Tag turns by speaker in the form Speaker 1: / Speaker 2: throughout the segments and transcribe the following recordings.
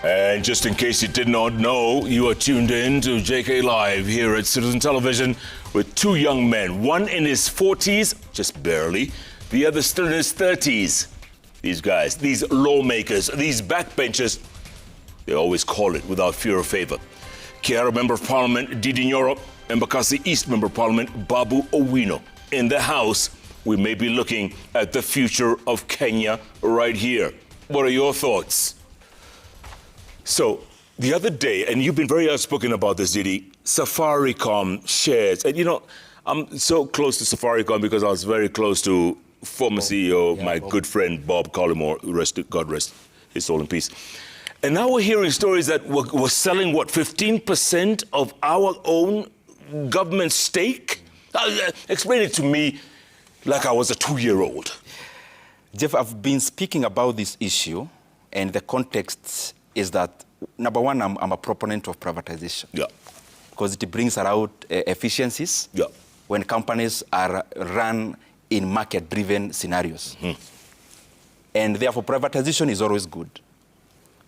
Speaker 1: And just in case you did not know, you are tuned in to JK Live here at Citizen Television with two young men. One in his 40s, just barely. The other still in his 30s. These guys, these lawmakers, these backbenchers, they always call it without fear or favor. Kiara Member of Parliament Ndindi Nyoro and Bakassi East Member of Parliament Babu Owino. In the House, we may be looking at the future of Kenya right here. What are your thoughts? So, the other day, and you've been very outspoken about this, Ndindi, Safaricom shares. And you know, I'm so close to Safaricom because I was very close to former CEO, my good friend Bob Collymore, God rest his soul in peace. And now we're hearing stories that we're selling, what, 15% of our own government stake? Explain it to me like I was a 2-year-old.
Speaker 2: Jeff, I've been speaking about this issue, and the context is that, number one, I'm a proponent of privatization. Yeah. Because it brings about efficiencies when companies are run in market-driven scenarios. And therefore, privatization is always good.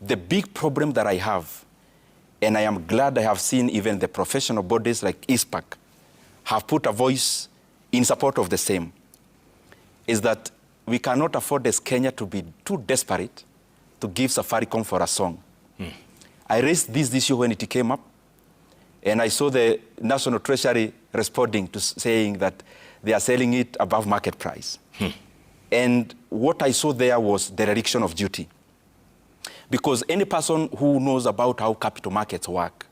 Speaker 2: The big problem that I have, and I am glad I have seen even the professional bodies like ISPAC have put a voice in support of the same, is that we cannot afford as Kenya to be too desperate to give Safaricom for a song. I raised this issue when it came up, and I saw the National Treasury responding to saying that they are selling it above market price. And what I saw there was dereliction of duty. Because any person who knows about how capital markets work,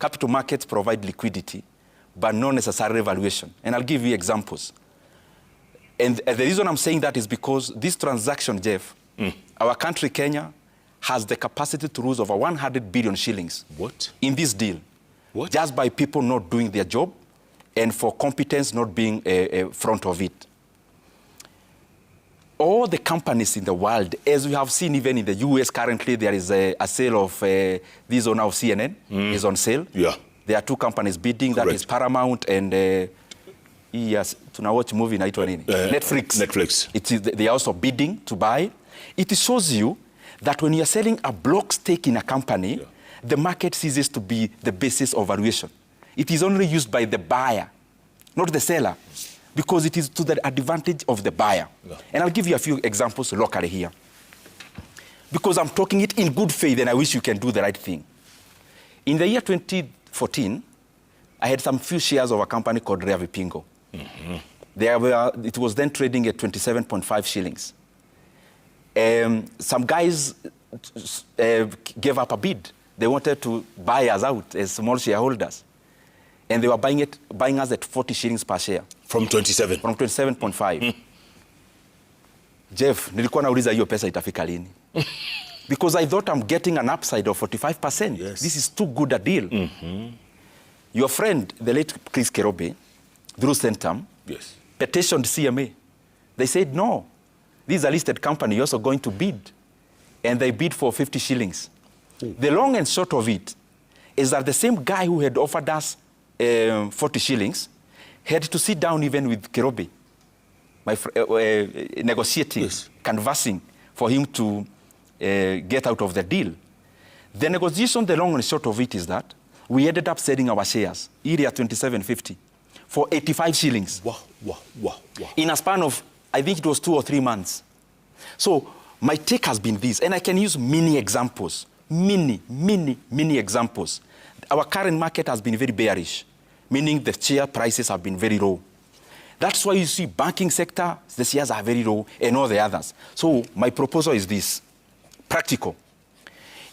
Speaker 2: capital markets provide liquidity, but not necessarily valuation. And I'll give you examples. And the reason I'm saying that is because this transaction, Jeff, our country, Kenya, has the capacity to lose over 100 billion shillings.
Speaker 1: What?
Speaker 2: In this deal.
Speaker 1: What?
Speaker 2: Just by people not doing their job and for competence not being front of it. All the companies in the world, as we have seen even in the US currently, there is a sale of, this on our CNN, is on sale. Yeah. There are two companies bidding, that is Paramount and yes, tuna watch movie inaitwa nini? Netflix. They are also bidding to buy. It shows you that when you are selling a block stake in a company, the market ceases to be the basis of valuation. It is only used by the buyer, not the seller, because it is to the advantage of the buyer. And I'll give you a few examples locally here. Because I'm talking it in good faith and I wish you can do the right thing. In the year 2014, I had some few shares of a company called Rea Vipingo. It was then trading at 27.5 shillings. Some guys gave up a bid. They wanted to buy us out as small shareholders. And they were buying us at 40 shillings per share.
Speaker 1: From 27?
Speaker 2: From 27.5. Jeff, nilikuwa nauliza hiyo pesa itafika lini? Because I thought I'm getting an upside of 45%. Yes. This is too good a deal. Your friend, the late Chris Kerobe, Drew Centum, petitioned CMA. They said, no, this is a listed company, you're also going to bid. And they bid for 50 shillings. The long and short of it is that the same guy who had offered us 40 shillings had to sit down even with Kerobe, negotiating, canvassing for him to get out of the deal. The negotiation, the long and short of it is that we ended up selling our shares, area 27.50, for 85 shillings. Wow. In a span of, I think it was 2 or 3 months. So my take has been this, and I can use many examples, many examples. Our current market has been very bearish, meaning the share prices have been very low. That's why you see banking sector, the shares are very low, and all the others. So my proposal is this, practical.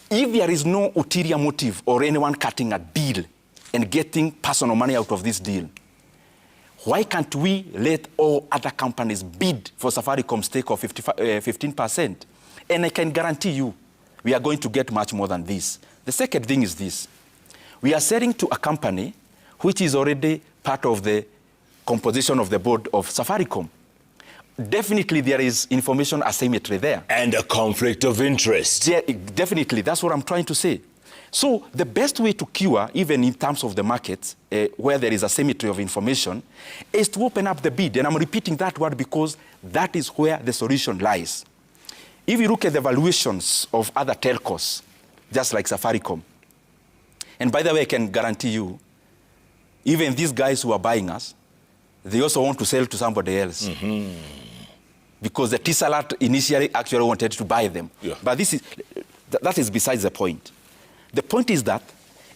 Speaker 2: If there is no ulterior motive or anyone cutting a deal and getting personal money out of this deal, why can't we let all other companies bid for Safaricom stake of 15%? And I can guarantee you, we are going to get much more than this. The second thing is this. We are selling to a company which is already part of the composition of the board of Safaricom. Definitely there is information asymmetry there.
Speaker 1: And a conflict of interest.
Speaker 2: Yeah, definitely, that's what I'm trying to say. So the best way to cure, even in terms of the market, where there is asymmetry of information, is to open up the bid. And I'm repeating that word because that is where the solution lies. If you look at the valuations of other telcos, just like Safaricom. And by the way, I can guarantee you, even these guys who are buying us, they also want to sell to somebody else. Because the T-Salat initially actually wanted to buy them.
Speaker 1: Yeah.
Speaker 2: But that is besides the point. The point is that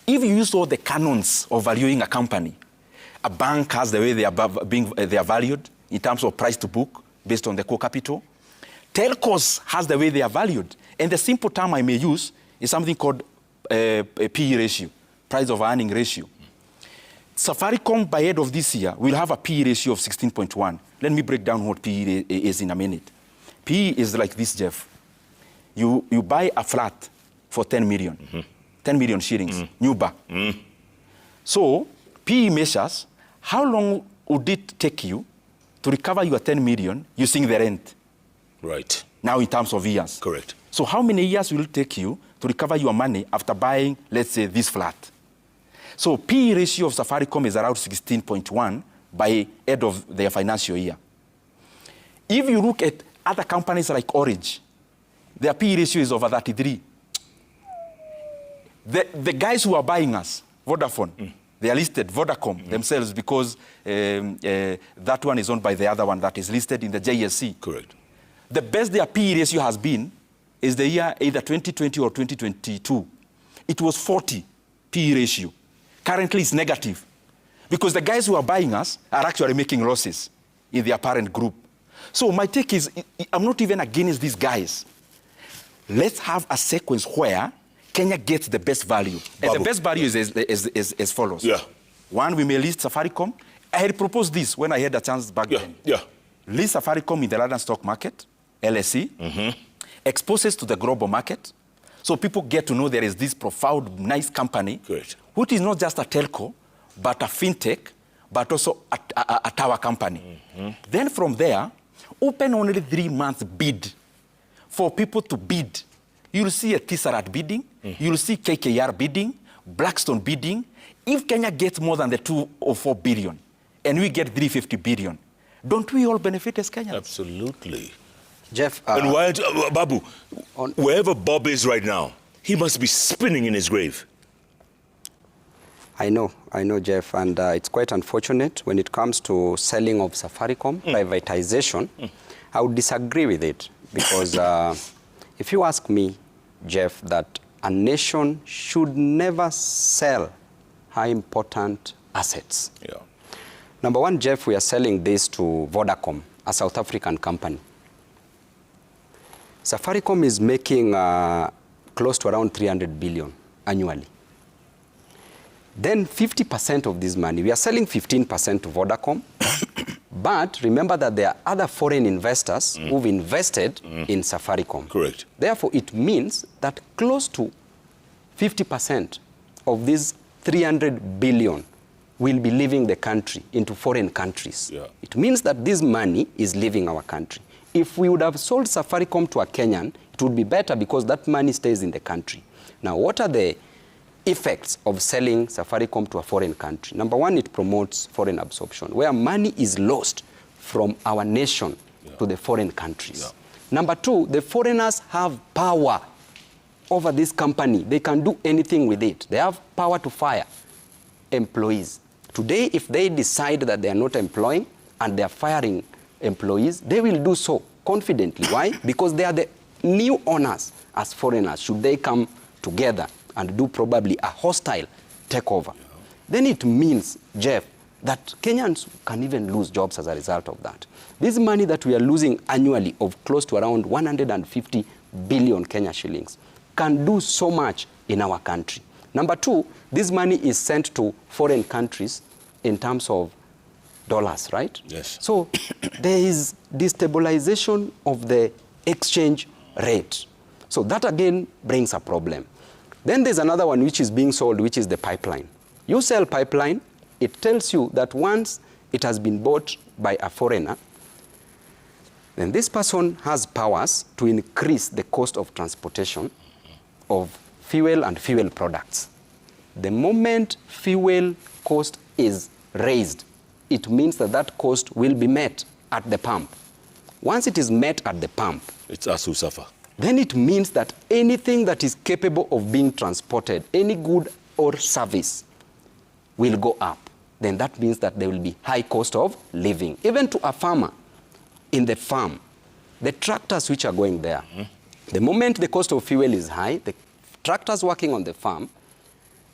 Speaker 2: if you use all the canons of valuing a company, a bank has the way they are valued in terms of price to book based on the core capital. Telcos has the way they are valued. And the simple term I may use is something called a PE ratio, price of earning ratio. Safaricom, by end of this year, will have a PE ratio of 16.1. Let me break down what PE is in a minute. PE is like this, Jeff. You buy a flat for 10 million. 10 million shillings, new bar. So, PE measures how long would it take you to recover your 10 million using the rent?
Speaker 1: Right.
Speaker 2: Now in terms of years.
Speaker 1: Correct.
Speaker 2: So how many years will it take you to recover your money after buying, let's say, this flat? So PE ratio of Safaricom is around 16.1 by end of their financial year. If you look at other companies like Orange, their PE ratio is over 33. The guys who are buying us, Vodafone, they are listed, Vodacom themselves, because that one is owned by the other one that is listed in the JSC.
Speaker 1: Correct.
Speaker 2: The best their PE ratio has been is the year either 2020 or 2022. It was 40 PE ratio. Currently it's negative because the guys who are buying us are actually making losses in their parent group. So my take is, I'm not even against these guys. Let's have a sequence where Kenya gets the best value. And
Speaker 1: Babu.
Speaker 2: the best value is as follows.
Speaker 1: Yeah.
Speaker 2: One, we may list Safaricom. I had proposed this when I had a chance back then.
Speaker 1: Yeah.
Speaker 2: List Safaricom in the London stock market, LSE, exposes to the global market, so people get to know there is this profound, nice company,
Speaker 1: Great.
Speaker 2: which is not just a telco, but a fintech, but also a tower company. Then from there, open only 3 months bid for people to bid. You'll see a T-Salat bidding, you'll see KKR bidding, Blackstone bidding. If Kenya gets more than the 2 or 4 billion, and we get 350 billion, don't we all benefit as Kenyans?
Speaker 1: Absolutely.
Speaker 3: Jeff,
Speaker 1: And why, Babu, wherever Bob is right now, he must be spinning in his grave.
Speaker 3: I know, Jeff, and it's quite unfortunate when it comes to selling of Safaricom, privatization. I would disagree with it because if you ask me, Jeff, that a nation should never sell high important assets.
Speaker 1: Yeah.
Speaker 3: Number one, Jeff, we are selling this to Vodacom, a South African company. Safaricom is making close to around 300 billion annually. Then 50% of this money, we are selling 15% to Vodacom. But remember that there are other foreign investors who've invested in Safaricom.
Speaker 1: Correct.
Speaker 3: Therefore, it means that close to 50% of this 300 billion will be leaving the country into foreign countries.
Speaker 1: Yeah.
Speaker 3: It means that this money is leaving our country. If we would have sold Safaricom to a Kenyan, it would be better because that money stays in the country. Now, what are the effects of selling Safaricom to a foreign country? Number one, it promotes foreign absorption, where money is lost from our nation to the foreign countries.
Speaker 1: Yeah.
Speaker 3: Number two, the foreigners have power over this company. They can do anything with it. They have power to fire employees. Today, if they decide that they are not employing and they are firing employees, they will do so confidently. Why? Because they are the new owners as foreigners, should they come together and do probably a hostile takeover. Yeah. Then it means, Jeff, that Kenyans can even lose jobs as a result of that. This money that we are losing annually of close to around 150 billion Kenya shillings can do so much in our country. Number two, this money is sent to foreign countries in terms of dollars, right?
Speaker 1: Yes.
Speaker 3: So there is destabilization of the exchange rate. So that again brings a problem. Then there's another one which is being sold, which is the pipeline. You sell pipeline, it tells you that once it has been bought by a foreigner, then this person has powers to increase the cost of transportation of fuel and fuel products. The moment fuel cost is raised, it means that that cost will be met at the pump. Once it is met at the pump,
Speaker 1: it's us who suffer.
Speaker 3: then it means that anything that is capable of being transported, any good or service, will go up. Then that means that there will be high cost of living. Even to a farmer in the farm, the tractors which are going there, the moment the cost of fuel is high, the tractors working on the farm,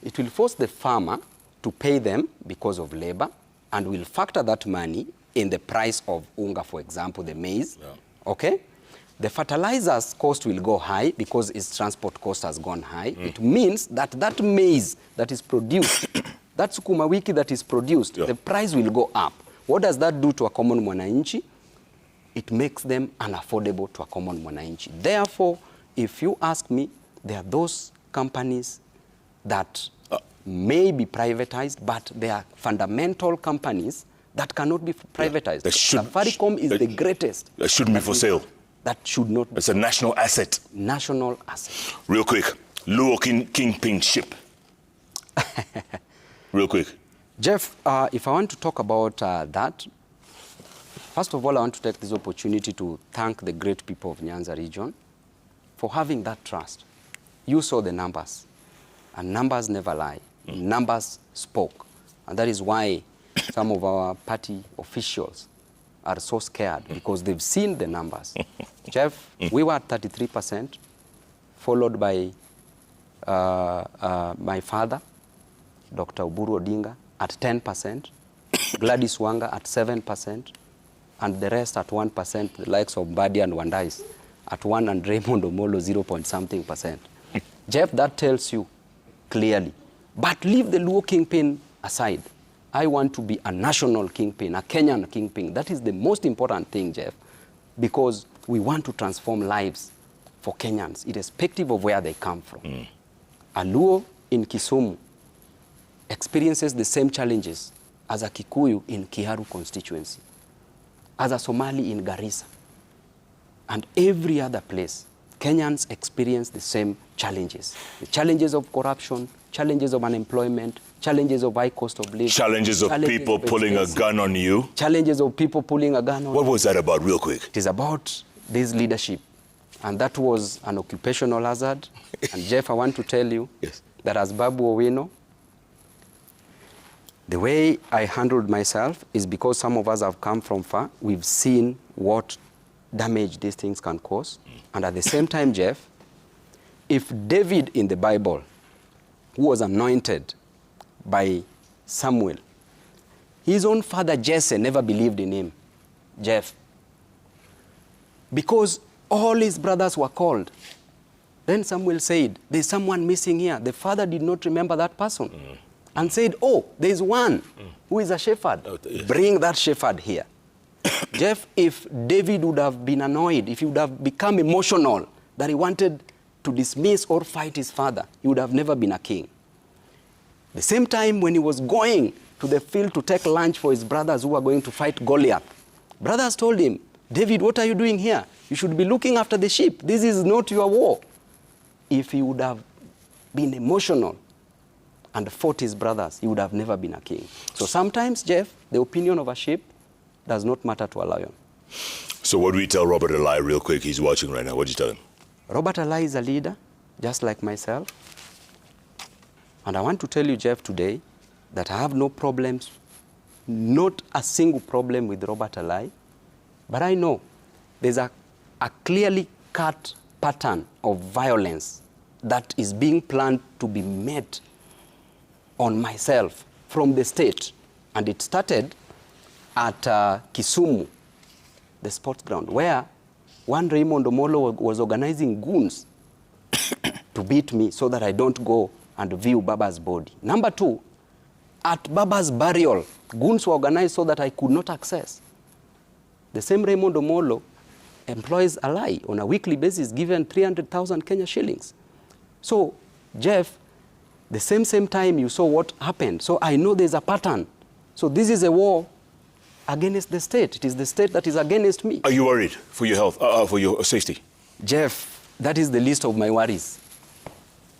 Speaker 3: it will force the farmer to pay them because of labor, and will factor that money in the price of unga, for example, the maize. Yeah. Okay? The fertilizers cost will go high because its transport cost has gone high. It means that that maize that is produced, that sukuma wiki that is produced, the price will go up. What does that do to a common mwananchi? It makes them unaffordable to a common mwananchi. Therefore, if you ask me, there are those companies that may be privatized, but they are fundamental companies that cannot be privatized. Safaricom is the greatest.
Speaker 1: That shouldn't be for sale.
Speaker 3: That should not be.
Speaker 1: It's a national asset.
Speaker 3: National asset.
Speaker 1: Real quick, Luo Kingpin ship. Real quick.
Speaker 3: Jeff, if I want to talk about that, first of all, I want to take this opportunity to thank the great people of Nyanza region for having that trust. You saw the numbers, and numbers never lie. Numbers spoke, and that is why some of our party officials are so scared, because they've seen the numbers. Jeff, we were at 33%, followed by my father, Dr. Oburu Odinga, at 10%, Gladys Wanga at 7%, and the rest at 1%, the likes of Mbadi and Wandais at 1%, and Raymond Omolo 0.something%. Jeff, that tells you clearly. But leave the Luo kingpin aside. I want to be a national kingpin, a Kenyan kingpin. That is the most important thing, Jeff, because we want to transform lives for Kenyans, irrespective of where they come from. A Luo in Kisumu experiences the same challenges as a Kikuyu in Kiharu constituency, as a Somali in Garissa, and every other place. Kenyans experience the same challenges. The challenges of corruption, challenges of unemployment, challenges of high cost of living.
Speaker 1: Challenges of people pulling a gun on you.
Speaker 3: Challenges of people pulling a gun on you.
Speaker 1: What was that about, real quick?
Speaker 3: It is about this leadership. And that was an occupational hazard. And Jeff, I want to tell you that as Babu Owino, the way I handled myself is because some of us have come from far. We've seen what damage these things can cause. And at the same time, Jeff, if David in the Bible, who was anointed by Samuel, his own father Jesse never believed in him, Jeff, because all his brothers were called. Then Samuel said, there's someone missing here. The father did not remember that person and said, oh, there's one who is a shepherd. Bring that shepherd here. Jeff, if David would have been annoyed, if he would have become emotional that he wanted to dismiss or fight his father, he would have never been a king. The same time when he was going to the field to take lunch for his brothers who were going to fight Goliath, brothers told him, David, what are you doing here? You should be looking after the sheep. This is not your war. If he would have been emotional and fought his brothers, he would have never been a king. So sometimes, Jeff, the opinion of a sheep does not matter to a lion.
Speaker 1: So what do we tell Robert Alai real quick? He's watching right now. What do you tell him?
Speaker 3: Robert Alai is a leader, just like myself. And I want to tell you, Jeff, today, that I have no problems, not a single problem with Robert Alai. But I know there's a clearly cut pattern of violence that is being planned to be met on myself from the state. And it started at Kisumu, the sports ground, where one Raymond Omolo was organizing goons to beat me so that I don't go and view Baba's body. Number two, at Baba's burial, goons were organized so that I could not access. The same Raymond Omolo employs Alai on a weekly basis, given 300,000 Kenya shillings. So, Jeff, the same time you saw what happened. So I know there's a pattern. So this is a war against the state. It is the state that is against me.
Speaker 1: Are you worried for your health, for your safety?
Speaker 3: Jeff, that is the least of my worries.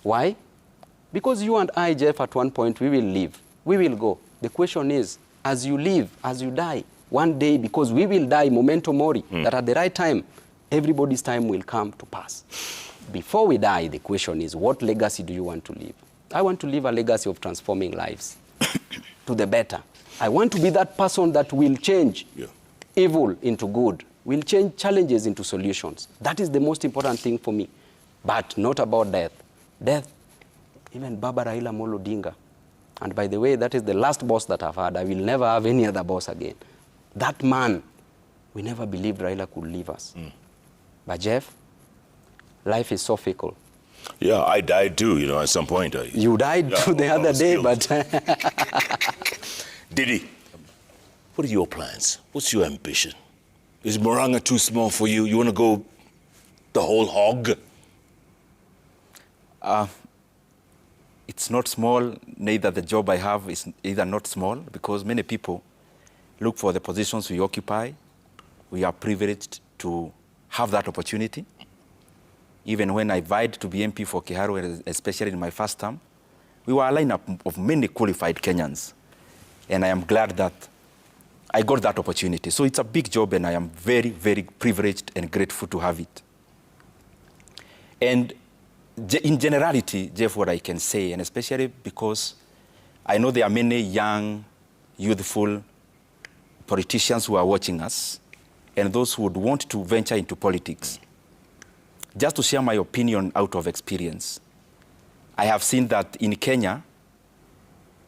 Speaker 3: Why? Because you and I, Jeff, at one point, we will leave. We will go. The question is, as you live, as you die, one day, because we will die, memento mori, that at the right time, everybody's time will come to pass. Before we die, the question is, what legacy do you want to leave? I want to leave a legacy of transforming lives to the better. I want to be that person that will change evil into good, will change challenges into solutions. That is the most important thing for me, but not about death. Death, even Baba Raila Amolo Odinga, and by the way, that is the last boss that I've had. I will never have any other boss again. That man, we never believed Raila could leave us. But Jeff, life is so fickle.
Speaker 1: Yeah, I died too, at some point.
Speaker 3: You died too the other day, but...
Speaker 1: Ndindi, what are your plans? What's your ambition? Is Murang'a too small for you? You want to go the whole hog?
Speaker 2: It's not small, neither the job I have is either not small, because many people look for the positions we occupy. We are privileged to have that opportunity. Even when I vied to be MP for Kiharu, especially in my first term, we were a lineup of many qualified Kenyans. And I am glad that I got that opportunity. So it's a big job, and I am very, very privileged and grateful to have it. And in generality, Jeff, what I can say, and especially because I know there are many young, youthful politicians who are watching us, and those who would want to venture into politics. Just to share my opinion out of experience, I have seen that in Kenya,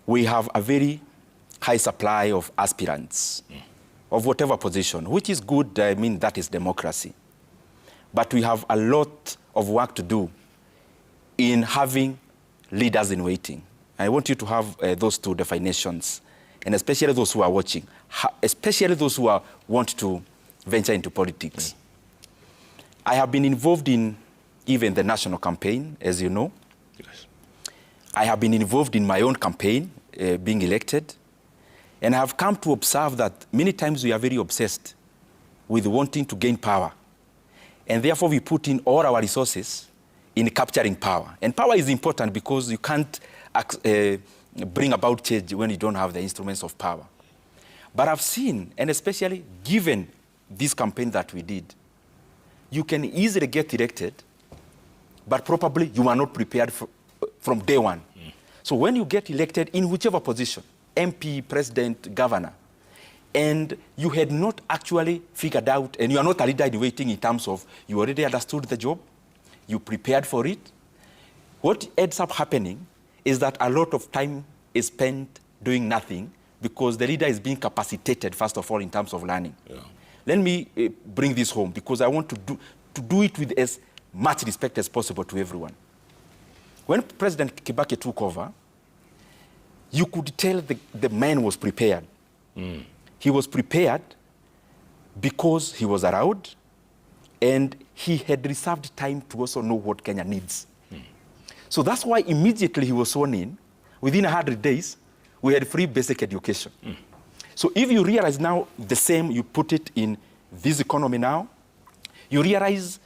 Speaker 2: we have a very high supply of aspirants of whatever position, which is good. I mean, that is democracy. But we have a lot of work to do in having leaders in waiting. I want you to have those two definitions, and especially those who are watching, especially those who want to venture into politics. I have been involved in even the national campaign, as you know.
Speaker 1: Yes.
Speaker 2: I have been involved in my own campaign, being elected. And I have come to observe that many times we are very obsessed with wanting to gain power. And therefore we put in all our resources in capturing power. And power is important because you can't bring about change when you don't have the instruments of power. But I've seen, and especially given this campaign that we did, you can easily get elected, but probably you are not prepared from day one. So when you get elected in whichever position, MP, president, governor, and you had not actually figured out, and you are not a leader in waiting in terms of you already understood the job, you prepared for it, what ends up happening is that a lot of time is spent doing nothing because the leader is being capacitated, first of all, in terms of learning. Yeah. Let me bring this home because I want to do it with as much respect as possible to everyone. When President Kibaki took over, you could tell the man was prepared. He was prepared because he was around and he had reserved time to also know what Kenya needs. So that's why immediately he was sworn in, within 100 days, we had free basic education. So if you realize now the same, you put it in this economy now, you realize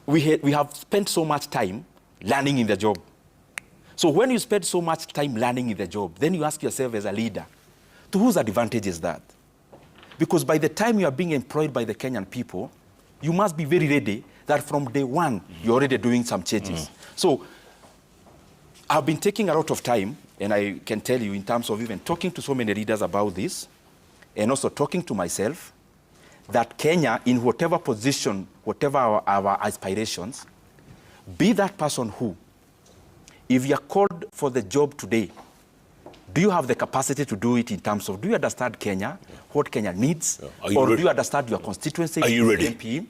Speaker 2: we have spent so much time learning in the job. So when you spend so much time learning in the job, then you ask yourself as a leader, to whose advantage is that? Because by the time you are being employed by the Kenyan people, you must be very ready that from day one, you're already doing some changes. So I've been taking a lot of time, and I can tell you in terms of even talking to so many leaders about this, and also talking to myself, that Kenya, in whatever position, whatever our aspirations, be that person who, if you are called for the job today, do you have the capacity to do it in terms of, do you understand Kenya, what Kenya needs, or do you understand your constituency,
Speaker 1: are you ready?
Speaker 2: MP,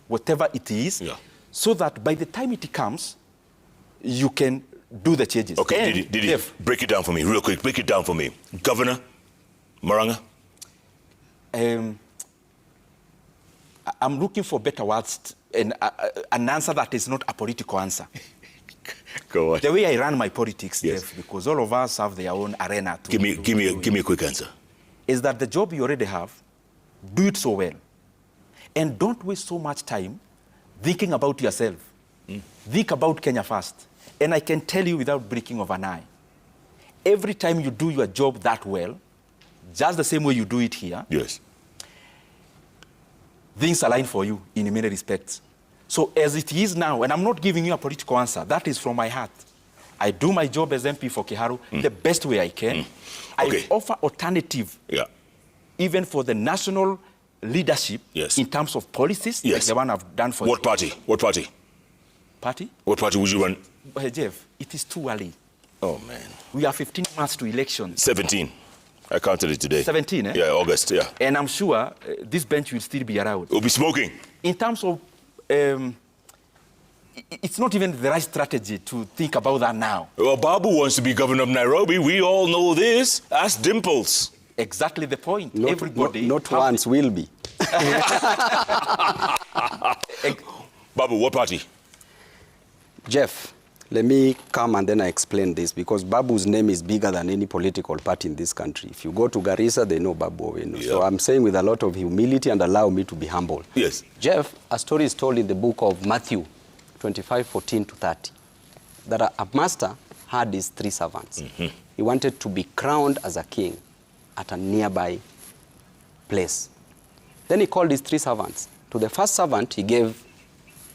Speaker 2: whatever it is, so that by the time it comes, you can do the changes.
Speaker 1: Okay, Ndindi, break it down for me, real quick. Break it down for me. Governor, Murang'a?
Speaker 2: I'm looking for better words and an answer that is not a political answer.
Speaker 1: Go on.
Speaker 2: The way I run my politics, Jeff, because all of us have their own arena.
Speaker 1: Give me a quick answer.
Speaker 2: Is that the job you already have, do it so well. And don't waste so much time thinking about yourself. Think about Kenya first. And I can tell you without blinking of an eye, every time you do your job that well, just the same way you do it here, things align for you in many respects. So as it is now, and I'm not giving you a political answer, that is from my heart. I do my job as MP for Kiharu the best way I can.
Speaker 1: Okay.
Speaker 2: I offer alternative, even for the national leadership in terms of policies, like the one I've done for
Speaker 1: What party? What party?
Speaker 2: Party?
Speaker 1: What party would you run?
Speaker 2: Hey, Jeff, it is too early.
Speaker 1: Oh, man.
Speaker 2: We are 15 months to elections.
Speaker 1: 17. I counted it today.
Speaker 2: 17, eh?
Speaker 1: Yeah, August, yeah.
Speaker 2: And I'm sure this bench will still be around.
Speaker 1: We'll be smoking.
Speaker 2: In terms of, it's not even the right strategy to think about that now.
Speaker 1: Well, Babu wants to be governor of Nairobi. We all know this. Ask Dimples.
Speaker 2: Exactly the point.
Speaker 3: Not,
Speaker 2: Everybody...
Speaker 3: Not once, will be.
Speaker 1: Babu, what party?
Speaker 3: Jeff, let me come and then I explain this, because Babu's name is bigger than any political party in this country. If you go to Garissa, they know Babu Owino. So I'm saying with a lot of humility, and allow me to be humble.
Speaker 1: Yes.
Speaker 3: Jeff, a story is told in the book of Matthew 25:14-30, that a master had his 3 servants. He wanted to be crowned as a king at a nearby place. Then he called his 3 servants. To the first servant, he gave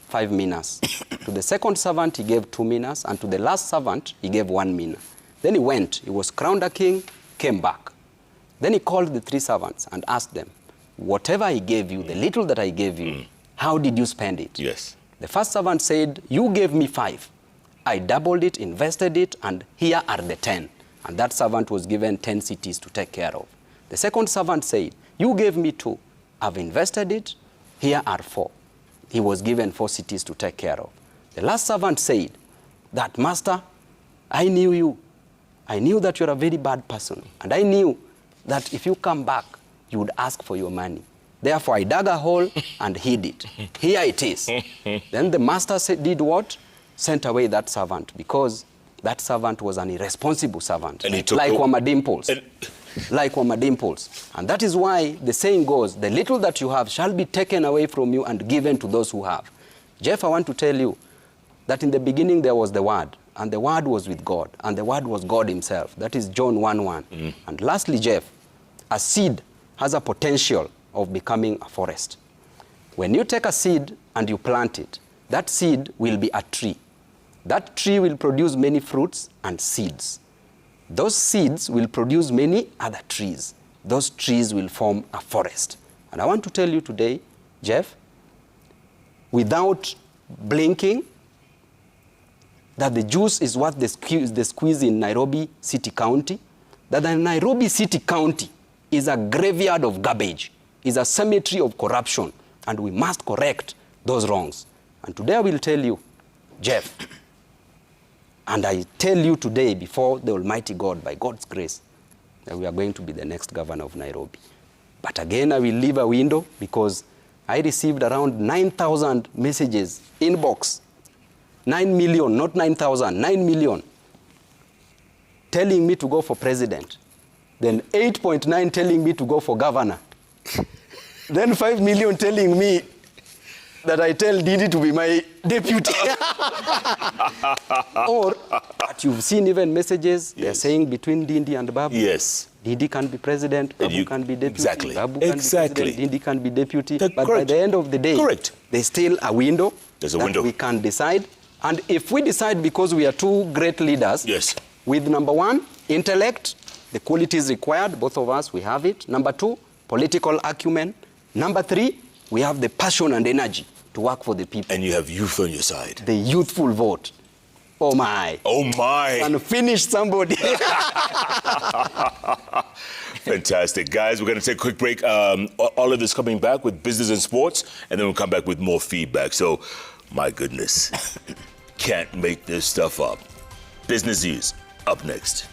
Speaker 3: 5 minas. To the second servant, he gave 2 minas. And to the last servant, he gave 1 mina. Then he went. He was crowned a king, came back. Then he called the 3 servants and asked them, whatever I gave you, the little that I gave you, how did you spend it?
Speaker 1: Yes.
Speaker 3: The first servant said, you gave me 5. I doubled it, invested it, and here are the 10. And that servant was given 10 cities to take care of. The second servant said, you gave me 2. I've invested it, here are 4. He was given 4 cities to take care of. The last servant said, that master, I knew you. I knew that you're a very bad person. And I knew that if you come back, you would ask for your money. Therefore, I dug a hole and hid it. Here it is. Then the master did what? Sent away that servant, because that servant was an irresponsible servant.
Speaker 1: And he took
Speaker 3: like Wamadimples. Like Wamadimples. And that is why the saying goes, the little that you have shall be taken away from you and given to those who have. Jeff, I want to tell you that in the beginning there was the Word, and the Word was with God, and the Word was God himself. That is John 1:1. And lastly, Jeff, a seed has a potential of becoming a forest. When you take a seed and you plant it, that seed will be a tree. That tree will produce many fruits and seeds. Those seeds will produce many other trees. Those trees will form a forest. And I want to tell you today, Jeff, without blinking, that the juice is what the squeeze in Nairobi City County, that the Nairobi City County is a graveyard of garbage, is a cemetery of corruption, and we must correct those wrongs. And today I will tell you, Jeff, and I tell you today before the Almighty God, by God's grace, that we are going to be the next governor of Nairobi. But again, I will leave a window, because I received around 9,000 messages, inbox, 9 million, not 9,000, 9 million, telling me to go for president. Then 8.9 telling me to go for governor. Then 5 million telling me that I tell Ndindi to be my deputy. Or, but you've seen even messages, they're saying between Ndindi and Babu.
Speaker 1: Yes.
Speaker 3: Ndindi can be president, Babu can be deputy.
Speaker 1: Exactly.
Speaker 3: Babu can be president, Ndindi can be deputy. But
Speaker 1: Correct.
Speaker 3: by the end of the day, there's still a window.
Speaker 1: There's a window.
Speaker 3: We can decide. And if we decide, because we are 2 great leaders, with number 1, intellect, the qualities required, both of us, we have it. Number 2, political acumen. Number 3, we have the passion and energy to work for the people.
Speaker 1: And you have youth on your side.
Speaker 3: The youthful vote. Oh my.
Speaker 1: Oh my.
Speaker 3: And finish somebody.
Speaker 1: Fantastic. Guys, we're going to take a quick break. All of this coming back with business and sports, and then we'll come back with more feedback. So, my goodness, can't make this stuff up. Business News up next.